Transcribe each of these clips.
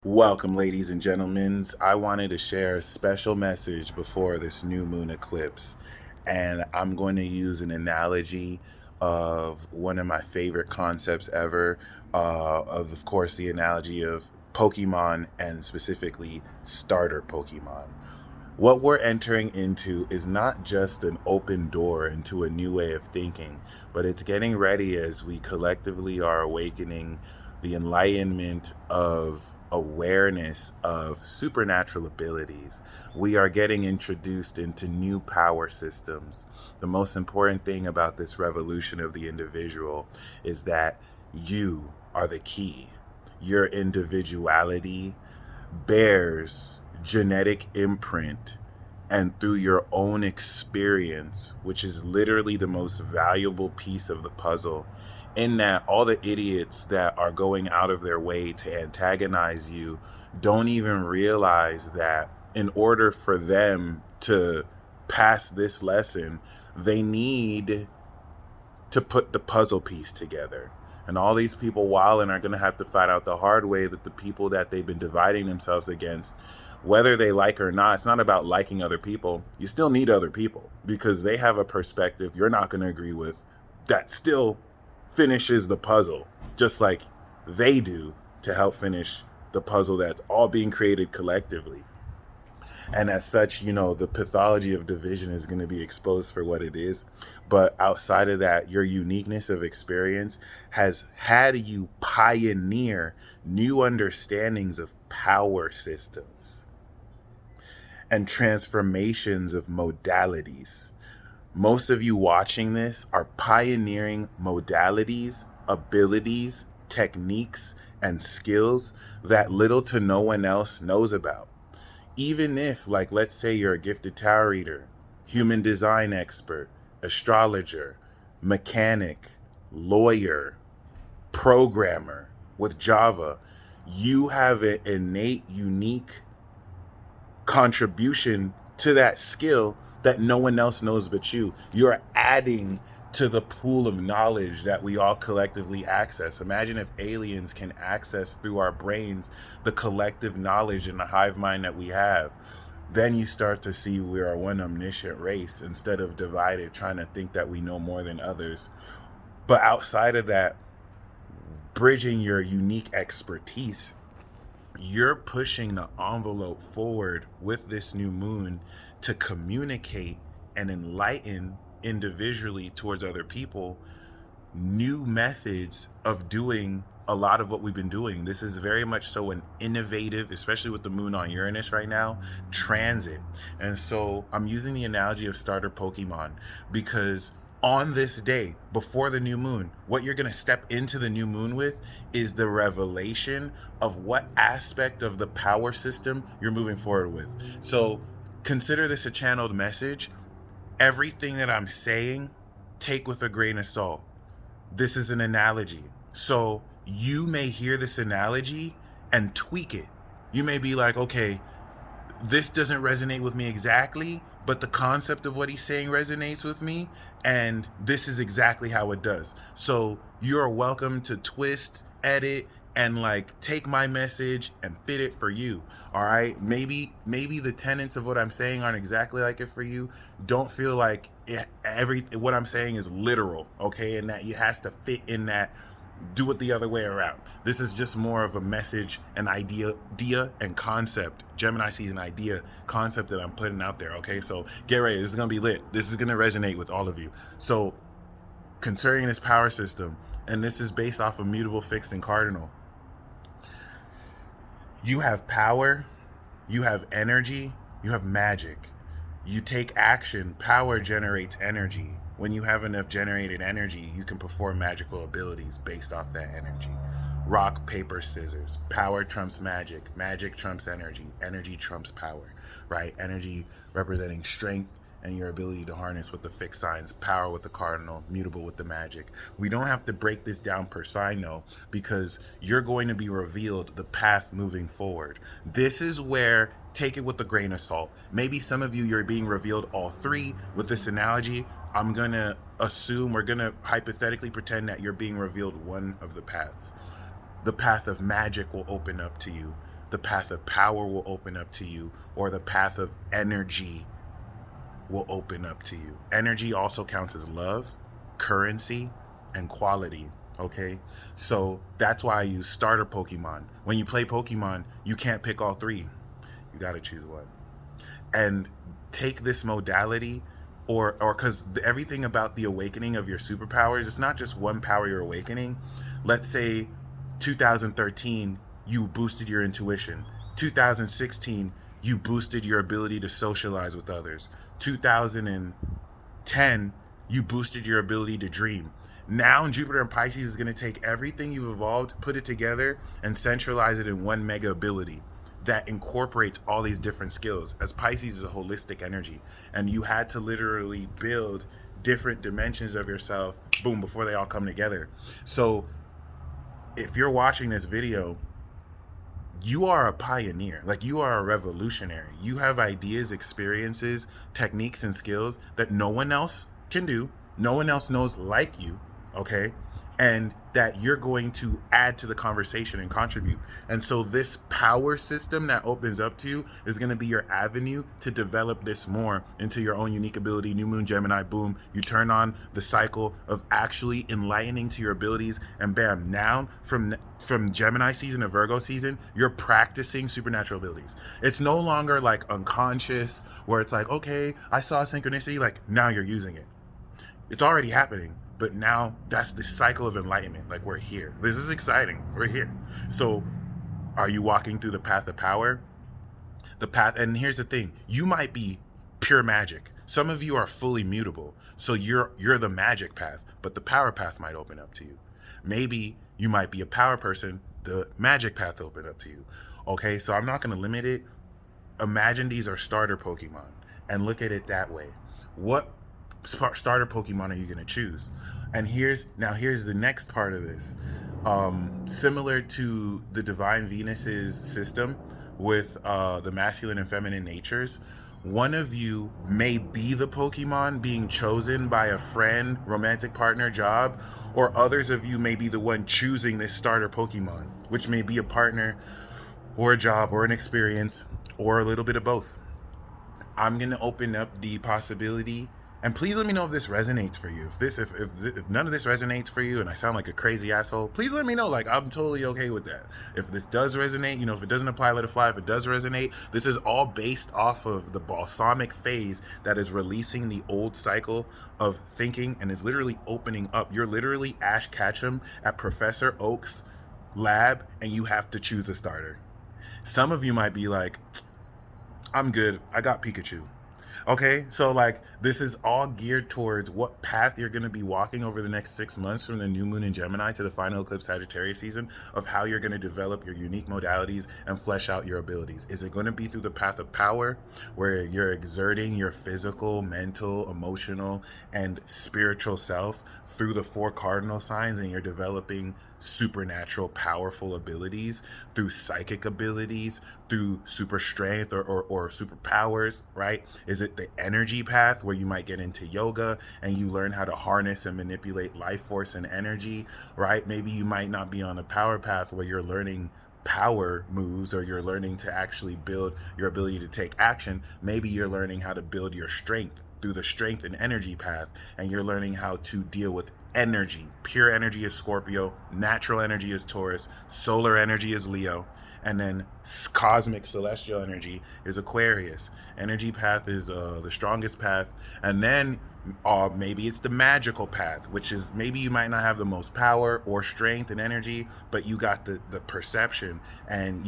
Welcome, ladies and gentlemen. I wanted to share a special message before this new moon eclipse, and I'm going to use an analogy of one of my favorite concepts ever. Of course, the analogy of Pokemon and specifically starter Pokemon. What we're entering into is not just an open door into a new way of thinking, but it's getting ready as we collectively are awakening the enlightenment of awareness of supernatural abilities. We are getting introduced into new power systems. The most important thing about this revolution of the individual is that you are the key. Your individuality bears genetic imprint, and through your own experience, which is literally the most valuable piece of the puzzle, in that all the idiots that are going out of their way to antagonize you don't even realize that in order for them to pass this lesson, they need to put the puzzle piece together. And all these people wilding are going to have to find out the hard way that the people that they've been dividing themselves against, whether they like or not, it's not about liking other people. You still need other people because they have a perspective you're not going to agree with that still finishes the puzzle, just like they do to help finish the puzzle that's all being created collectively. And as such, the pathology of division is going to be exposed for what it is. But outside of that, your uniqueness of experience has had you pioneer new understandings of power systems and transformations of modalities. Most of you watching this are pioneering modalities, abilities, techniques, and skills that little to no one else knows about. Even if, like, let's say you're a gifted tarot reader, human design expert, astrologer, mechanic, lawyer, programmer with Java, you have an innate, unique contribution to that skill that no one else knows but you. You're adding to the pool of knowledge that we all collectively access. Imagine if aliens can access through our brains the collective knowledge and the hive mind that we have. Then you start to see we are one omniscient race instead of divided, trying to think that we know more than others. But outside of that, bridging your unique expertise, you're pushing the envelope forward with this new moon to communicate and enlighten individually towards other people new methods of doing a lot of what we've been doing. This is very much so an innovative, especially with the moon on Uranus right now, transit. And so I'm using the analogy of starter Pokemon because on this day before the new moon, what you're going to step into the new moon with is the revelation of what aspect of the power system you're moving forward with. So consider this a channeled message. Everything that I'm saying, take with a grain of salt. This is an analogy. So you may hear this analogy and tweak it. You may be like, okay, this doesn't resonate with me exactly, but the concept of what he's saying resonates with me, and this is exactly how it does. So you're welcome to twist, edit, and take my message and fit it for you. All right, maybe the tenets of what I'm saying aren't exactly like it for you. Don't feel like what I'm saying is literal, okay, and that it has to fit in that. Do it the other way around. This is just more of a message, an idea and concept. Gemini sees an idea, concept that I'm putting out there. Okay, so get ready. This is gonna be lit. This is gonna resonate with all of you. So, concerning this power system, and this is based off of mutable, fixed, and cardinal. You have power, you have energy, you have magic. You take action, power generates energy. When you have enough generated energy, you can perform magical abilities based off that energy. Rock, paper, scissors. Power trumps magic. Magic trumps energy. Energy trumps power, right? Energy representing strength and your ability to harness with the fixed signs, power with the cardinal, mutable with the magic. We don't have to break this down per sign though, because you're going to be revealed the path moving forward. This is where, take it with a grain of salt. Maybe some of you, you're being revealed all three with this analogy. I'm going to assume, we're going to hypothetically pretend that you're being revealed one of the paths. The path of magic will open up to you. the path of power will open up to you, or the path of energy will open up to you. Energy also counts as love, currency, and quality. Okay, so that's why I use starter Pokemon. When you play Pokemon, you can't pick all three. You got to choose one. And take this modality, or because everything about the awakening of your superpowers, it's not just one power you're awakening. Let's say 2013 you boosted your intuition, 2016 you boosted your ability to socialize with others, 2010 you boosted your ability to dream. Now Jupiter and Pisces is going to take everything you've evolved, put it together, and centralize it in one mega ability that incorporates all these different skills, as Pisces is a holistic energy, and you had to literally build different dimensions of yourself, boom, before they all come together. So if you're watching this video, you are a pioneer. Like, you are a revolutionary. You have ideas, experiences, techniques, and skills that no one else can do. No one else knows like you, okay? And that you're going to add to the conversation and contribute. And so this power system that opens up to you is going to be your avenue to develop this more into your own unique ability. New Moon, Gemini, boom. You turn on the cycle of actually enlightening to your abilities, and bam, now from Gemini season to Virgo season, you're practicing supernatural abilities. It's no longer like unconscious where it's like, okay, I saw synchronicity, like now you're using it. It's already happening. But now that's the cycle of enlightenment. Like, we're here. This is exciting. We're here. So are you walking through the path of power? The path, and here's the thing, you might be pure magic. Some of you are fully mutable. So you're the magic path, but the power path might open up to you. Maybe you might be a power person, the magic path open up to you. Okay, so I'm not going to limit it. Imagine these are starter Pokemon and look at it that way. What starter Pokemon are you going to choose? And here's the next part of this. Similar to the Divine Venus's system with the masculine and feminine natures, one of you may be the Pokemon being chosen by a friend, romantic partner, job, or others of you may be the one choosing this starter Pokemon, which may be a partner or a job or an experience or a little bit of both. I'm going to open up the possibility, and please let me know if this resonates for you. If none of this resonates for you and I sound like a crazy asshole, please let me know. Like, I'm totally okay with that. If this does resonate, if it doesn't apply, let it fly. If it does resonate, this is all based off of the balsamic phase that is releasing the old cycle of thinking and is literally opening up. You're literally Ash Ketchum at Professor Oak's lab, and you have to choose a starter. Some of you might be like, I'm good. I got Pikachu. Okay, so like, this is all geared towards what path you're going to be walking over the next 6 months from the new moon in Gemini to the final eclipse Sagittarius season, of how you're going to develop your unique modalities and flesh out your abilities. Is it going to be through the path of power, where you're exerting your physical, mental, emotional, and spiritual self through the 4 cardinal signs, and you're developing supernatural, powerful abilities through psychic abilities, through super strength or superpowers, right? Is it the energy path, where you might get into yoga and you learn how to harness and manipulate life force and energy, right? Maybe you might not be on a power path where you're learning power moves, or you're learning to actually build your ability to take action. Maybe you're learning how to build your strength through the strength and energy path, and you're learning how to deal with energy. Pure energy is Scorpio, natural energy is Taurus, solar energy is Leo, and then cosmic celestial energy is Aquarius. Energy path is the strongest path, and then maybe it's the magical path, which is, maybe you might not have the most power or strength and energy, but you got the perception, and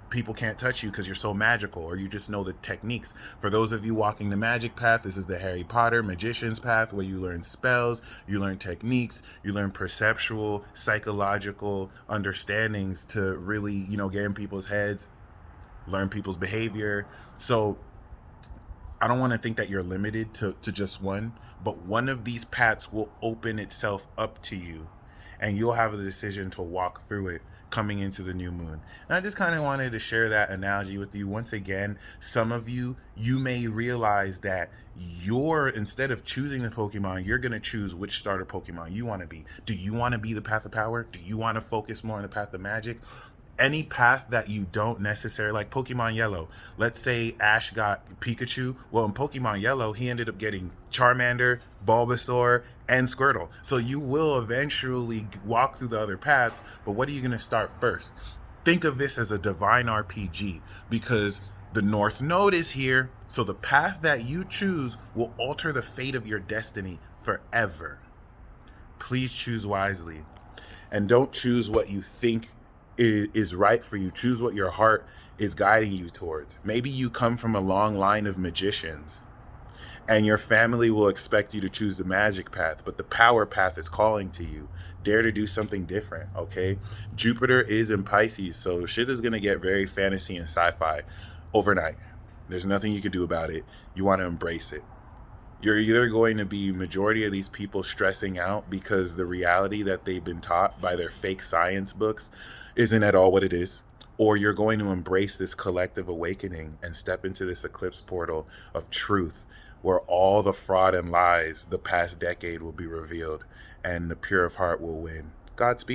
people can't touch you because you're so magical, or you just know the techniques. For those of you walking the magic path, this is the Harry Potter magician's path, where you learn spells, you learn techniques, you learn perceptual, psychological understandings to really, get in people's heads, learn people's behavior. So I don't want to think that you're limited to just one, but one of these paths will open itself up to you, and you'll have a decision to walk through it coming into the new moon. And I just kind of wanted to share that analogy with you. Once again, some of you may realize that instead of choosing the Pokemon, you're going to choose which starter Pokemon you want to be. Do you want to be the path of power? Do you want to focus more on the path of magic? Any path that you don't necessarily like, Pokemon Yellow. Let's say Ash got Pikachu. Well, in Pokemon Yellow, he ended up getting Charmander, Bulbasaur, and Squirtle. So you will eventually walk through the other paths, but what are you going to start first? Think of this as a divine RPG, because the North Node is here, so the path that you choose will alter the fate of your destiny forever. Please choose wisely, and don't choose what you think is right for you. Choose what your heart is guiding you towards. Maybe you come from a long line of magicians, and your family will expect you to choose the magic path, but the power path is calling to you. Dare to do something different, okay? Jupiter is in Pisces, so shit is gonna get very fantasy and sci-fi overnight. There's nothing you can do about it. You want to embrace it. You're either going to be majority of these people stressing out because the reality that they've been taught by their fake science books isn't at all what it is, or you're going to embrace this collective awakening and step into this eclipse portal of truth, where all the fraud and lies the past decade will be revealed and the pure of heart will win. Godspeed.